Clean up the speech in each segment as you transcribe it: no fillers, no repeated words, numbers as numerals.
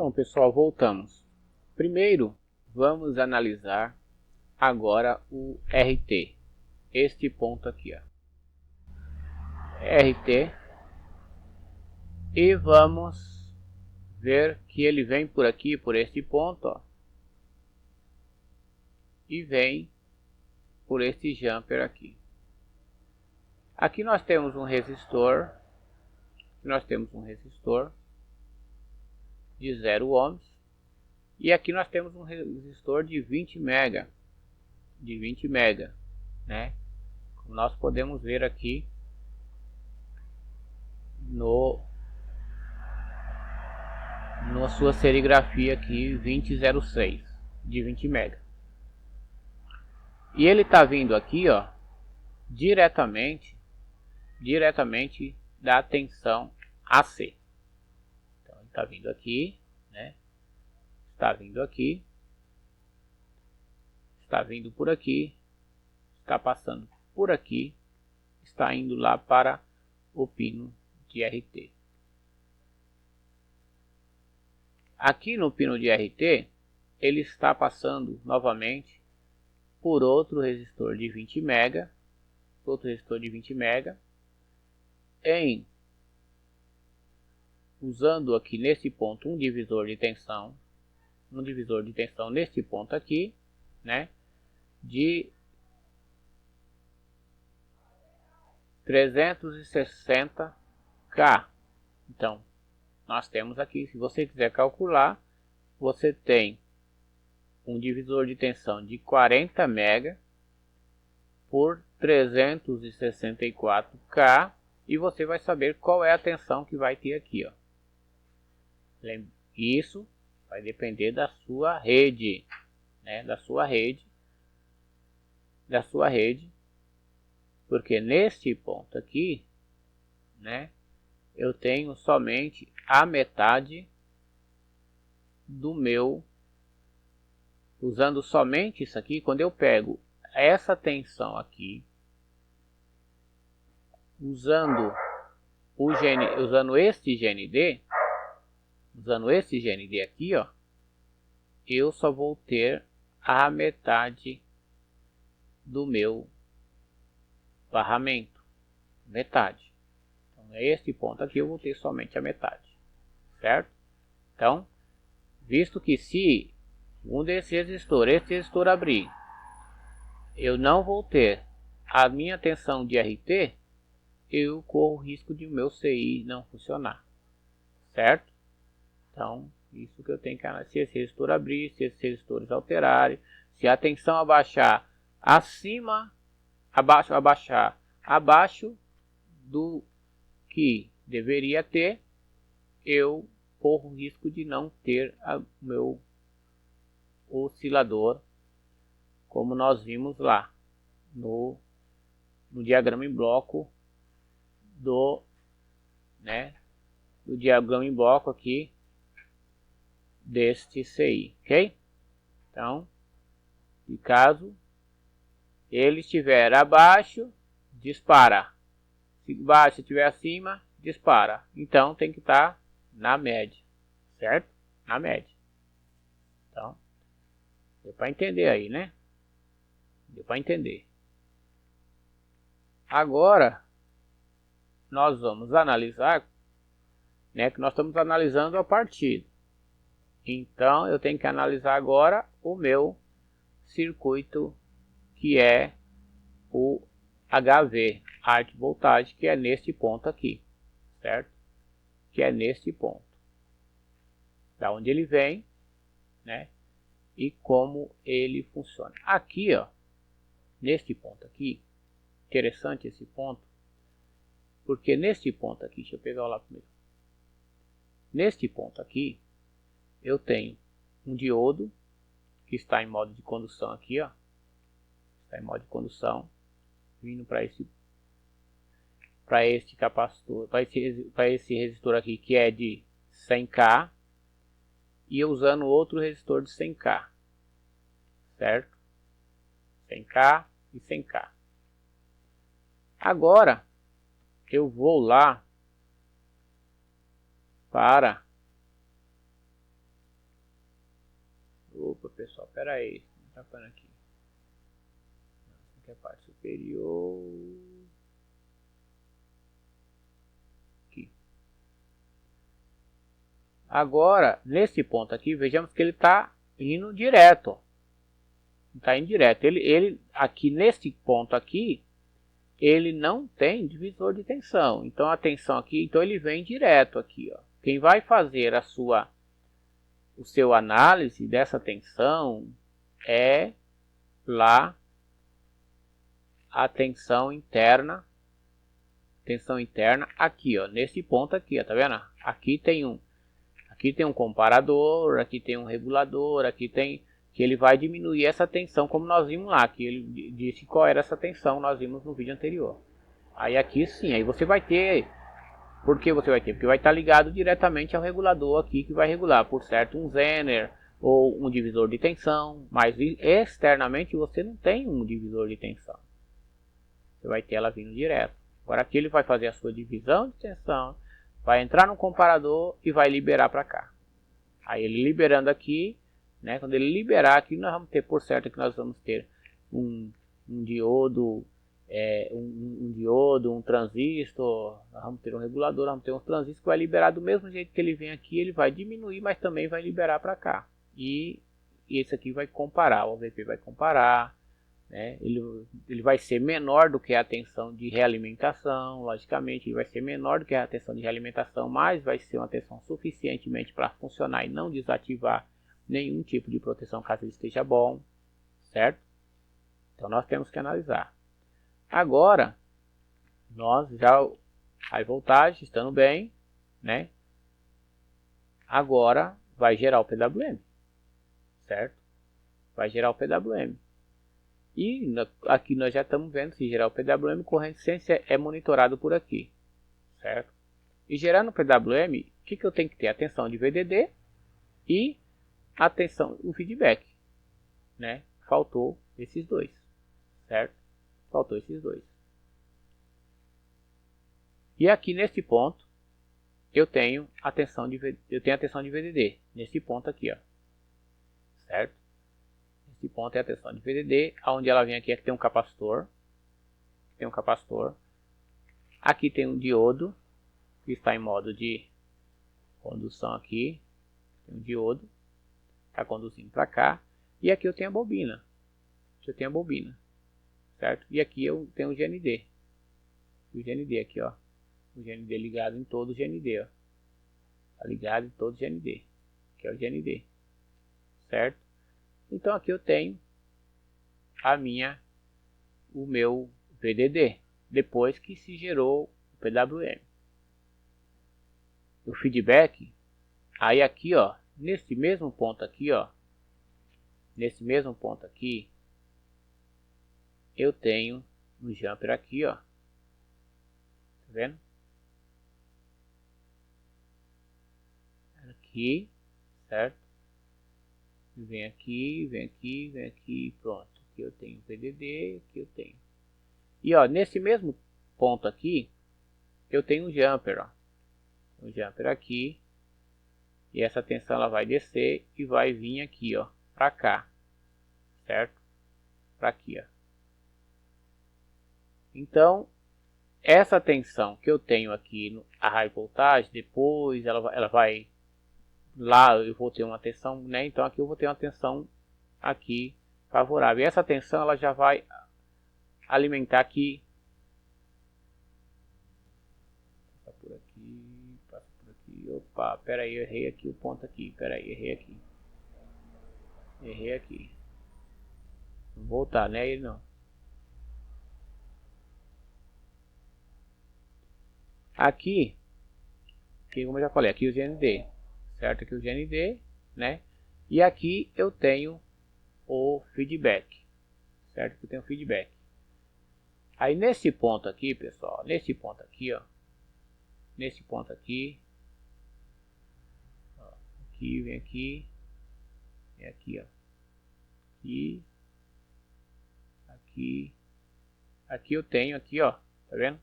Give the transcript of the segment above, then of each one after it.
Bom, pessoal, voltamos. Primeiro, vamos analisar agora o RT. Este ponto aqui, ó. RT. E vamos ver que ele vem por aqui, por este ponto, ó. E vem por este jumper aqui. Aqui nós temos um resistor. De 0 ohms. E aqui nós temos um resistor de 20 mega. Né? Como nós podemos ver aqui na sua serigrafia aqui 2006 de 20 mega. E ele está vindo aqui, ó, diretamente da tensão AC. Então ele está vindo aqui, né? Está vindo aqui, está vindo por aqui, está passando por aqui, está indo lá para o pino de RT. Aqui no pino de RT, ele está passando novamente por outro resistor de 20 mega, usando aqui nesse ponto um divisor de tensão nesse ponto aqui, né, de 360 K. Então, nós temos aqui, se você quiser calcular, você tem um divisor de tensão de 40 mega por 364 K e você vai saber qual é a tensão que vai ter aqui, ó. Isso vai depender da sua rede, né, da sua rede, porque neste ponto aqui, né, eu tenho somente a metade do meu, usando somente isso aqui. Quando eu pego essa tensão aqui, usando este GND aqui, ó, eu só vou ter a metade do meu barramento, metade. Então, este ponto aqui eu vou ter somente a metade, certo? Então, visto que se um desses resistores, esse resistor abrir, eu não vou ter a minha tensão de RT, eu corro o risco de o meu CI não funcionar, certo? Então, isso que eu tenho que analisar. Se esse resistor abrir, se esses resistores alterarem, se a tensão abaixar abaixo do que deveria ter, eu corro o risco de não ter o meu oscilador, como nós vimos lá no diagrama em bloco do diagrama em bloco aqui deste CI, ok? Então, e caso ele estiver abaixo, dispara. Se baixo estiver acima, dispara. Então tem que estar na média, certo? Na média. Então, deu para entender aí, né? Deu para entender. Agora, nós vamos analisar, né, que nós estamos analisando a partida. Então, eu tenho que analisar agora o meu circuito, que é o HV, alta voltagem, que é neste ponto aqui, certo? Que é neste ponto. Da onde ele vem, né? E como ele funciona. Aqui, ó, neste ponto aqui, interessante esse ponto, porque neste ponto aqui, deixa eu pegar lá primeiro. Neste ponto aqui, eu tenho um diodo que está em modo de condução aqui, ó. Está em modo de condução, vindo para este capacitor, para esse resistor aqui, que é de 100K, e usando outro resistor de 100K, certo? 100K e 100K. Agora eu vou lá para Desculpa, pessoal, pera aí, tá falando aqui. Aqui é a parte superior. Aqui. Agora, nesse ponto aqui, vejamos que ele está indo direto. Está indo direto. Ele aqui nesse ponto aqui, ele não tem divisor de tensão. Então a tensão aqui, então ele vem direto aqui, ó. Quem vai fazer o seu análise dessa tensão é lá a tensão interna aqui, ó, nesse ponto aqui, ó, tá vendo? Aqui tem um comparador, aqui tem um regulador, aqui tem que ele vai diminuir essa tensão, como nós vimos lá, que ele disse qual era essa tensão, nós vimos no vídeo anterior. Aí aqui sim, aí você vai ter, por que você vai ter? Porque vai estar ligado diretamente ao regulador aqui, que vai regular, por certo, um Zener ou um divisor de tensão, mas externamente você não tem um divisor de tensão. Você vai ter ela vindo direto. Agora aqui ele vai fazer a sua divisão de tensão, vai entrar no comparador e vai liberar para cá. Aí ele liberando aqui, né, quando ele liberar aqui, nós vamos ter, por certo, que nós vamos ter um diodo, um transistor, nós vamos ter um regulador, vamos ter um transistor que vai liberar do mesmo jeito que ele vem aqui, ele vai diminuir, mas também vai liberar para cá. E esse aqui vai comparar, o OVP vai comparar, né? Ele vai ser menor do que a tensão de realimentação, logicamente ele vai ser menor do que a tensão de realimentação, mas vai ser uma tensão suficientemente para funcionar e não desativar nenhum tipo de proteção caso ele esteja bom, certo? Então nós temos que analisar. Agora, nós já, a voltagem estando bem, né? Agora vai gerar o PWM, certo? Vai gerar o PWM. E aqui nós já estamos vendo que gerar o PWM, corrente essência é monitorado por aqui, certo? E gerando o PWM, o que eu tenho que ter? A tensão de VDD e a tensão, o feedback, né? Faltou esses dois, certo? Faltou esses dois. E aqui nesse ponto eu tenho a tensão de VDD nesse ponto aqui, ó, certo? Esse ponto é a tensão de VDD, onde ela vem aqui, aqui tem um capacitor, aqui tem um diodo que está em modo de condução aqui, tem um diodo, está conduzindo para cá, e aqui eu tenho a bobina, certo? E aqui eu tenho o GND, aqui, ó, o GND ligado em todo o GND, ó, tá ligado em todo o GND, que é o GND, certo? Então aqui eu tenho o meu VDD, depois que se gerou o PWM. O feedback, aí aqui, ó, nesse mesmo ponto aqui, ó, eu tenho um jumper aqui, ó, tá vendo? Aqui, certo? Vem aqui, pronto. Aqui eu tenho VDD, aqui eu tenho. E ó, nesse mesmo ponto aqui, eu tenho um jumper, ó. Um jumper aqui. E essa tensão ela vai descer e vai vir aqui, ó, pra cá, certo? Pra aqui, ó. Então, essa tensão que eu tenho aqui no a high voltage, depois ela vai lá, eu vou ter uma tensão, né? Então aqui eu vou ter uma tensão aqui favorável. E essa tensão ela já vai alimentar aqui. Passa por aqui, passa por aqui. Opa, pera aí, eu errei aqui o ponto aqui. Pera aí, errei aqui. Vou voltar, né? Ele não. Aqui, como eu já falei, aqui o GND, certo? Aqui o GND, né? E aqui eu tenho o feedback, certo? Eu tenho feedback. Aí nesse ponto aqui, pessoal, nesse ponto aqui, ó, aqui, vem aqui, ó, aqui eu tenho aqui, ó, tá vendo?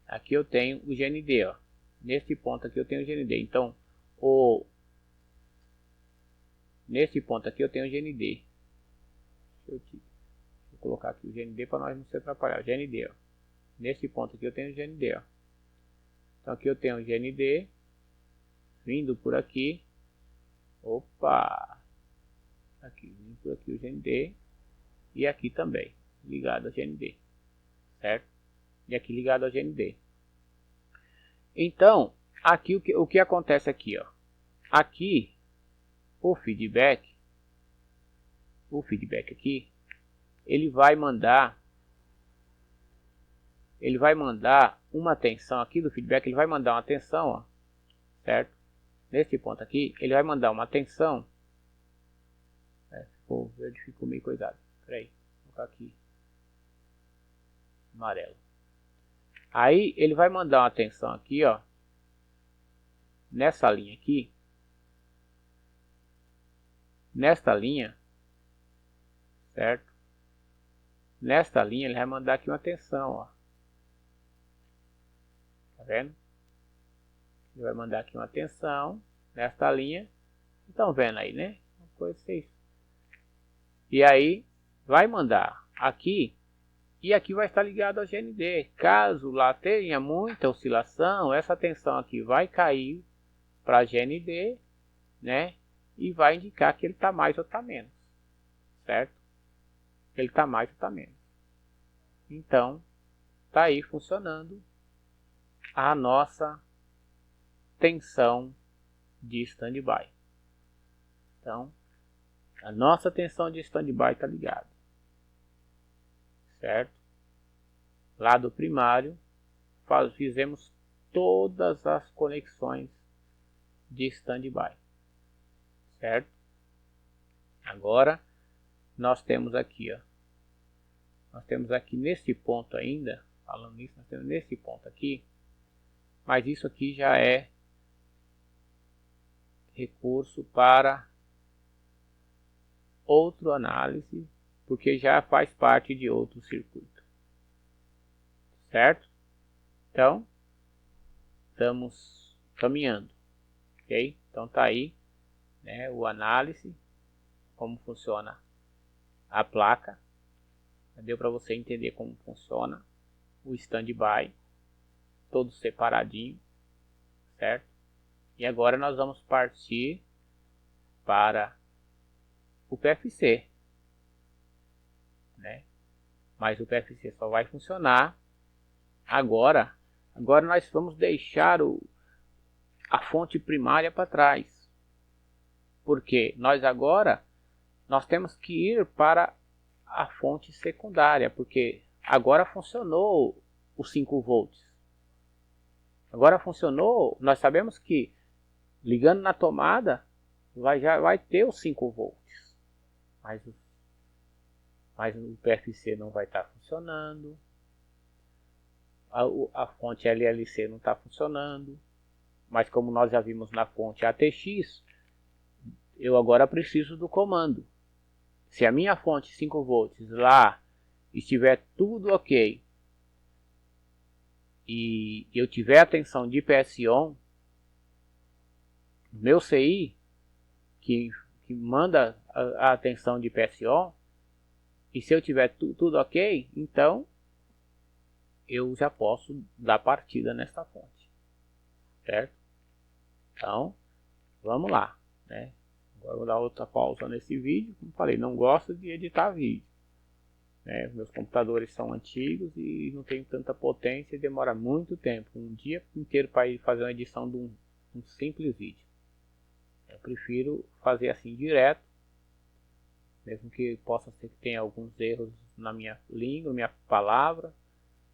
Aqui eu tenho o GND, ó. Nesse ponto aqui eu tenho o GND. Então, Nesse ponto aqui eu tenho o GND. Vou colocar aqui o GND para nós não se atrapalhar. GND, ó. Nesse ponto aqui eu tenho o GND, ó. Então aqui eu tenho o GND vindo por aqui. Opa! Aqui, vindo por aqui o GND. E aqui também, ligado ao GND. Certo? E aqui ligado ao GND. Então, aqui o que acontece aqui, ó. Aqui, o feedback aqui, ele vai mandar uma tensão aqui do feedback, ele vai mandar uma tensão, ó, certo? Nesse ponto aqui, ele vai mandar uma tensão. Ficou verde, ficou meio coisado. Peraí, vou colocar aqui amarelo. Aí ele vai mandar uma tensão aqui, ó, nessa linha aqui, nesta linha, certo? Nesta linha ele vai mandar aqui uma tensão, ó. Tá vendo? Ele vai mandar aqui uma tensão nesta linha. Estão vendo aí, né? Uma coisa assim. E aí vai mandar aqui. E aqui vai estar ligado ao GND. Caso lá tenha muita oscilação, essa tensão aqui vai cair para GND, né? E vai indicar que ele está mais ou está menos. Certo? Ele está mais ou está menos. Então, está aí funcionando a nossa tensão de standby. Então, a nossa tensão de standby está ligada. Certo? Lado primário, fizemos todas as conexões de standby. Certo? Agora, nós temos aqui, ó. Nós temos aqui nesse ponto ainda, falando nisso, nós temos nesse ponto aqui, mas isso aqui já é recurso para outra análise, porque já faz parte de outro circuito. Certo? Então, estamos caminhando. Ok? Então tá aí, né, o análise, como funciona a placa. Deu para você entender como funciona o standby, todo separadinho, certo? E agora nós vamos partir para o PFC, né? Mas o PFC só vai funcionar agora. Agora nós vamos deixar a fonte primária para trás, porque nós temos que ir para a fonte secundária, porque agora funcionou os 5 volts. Agora funcionou, nós sabemos que ligando na tomada já vai ter os 5 volts. Mas o PFC não vai estar funcionando. A fonte LLC não está funcionando. Mas como nós já vimos na fonte ATX, eu agora preciso do comando. Se a minha fonte 5 volts lá estiver tudo ok e eu tiver a tensão de PSON, meu CI que manda a tensão de PSON, e se eu tiver tudo ok, então eu já posso dar partida nessa fonte, certo? Então vamos lá, né? Agora eu vou dar outra pausa nesse vídeo. Como falei, não gosto de editar vídeo, né? Meus computadores são antigos e não tem tanta potência e demora muito tempo, um dia inteiro para ir fazer uma edição de um simples vídeo. Eu prefiro fazer assim direto, mesmo que possa ser que tenha alguns erros na minha língua, minha palavra,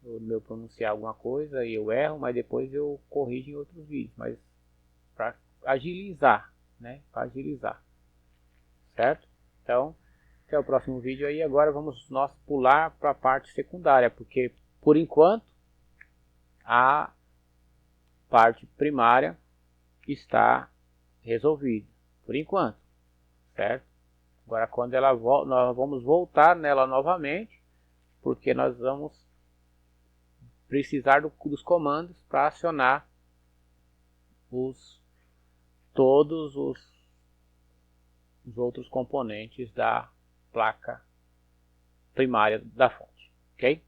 ou no meu pronunciar alguma coisa e eu erro, mas depois eu corrijo em outros vídeos, mas para agilizar, né? Para agilizar, certo? Então, esse é o próximo vídeo aí. Agora vamos nós pular para a parte secundária, porque por enquanto a parte primária está resolvida, por enquanto, certo? Agora quando ela volta, nós vamos voltar nela novamente, porque nós vamos precisar dos comandos para acionar todos os os outros componentes da placa primária da fonte, ok?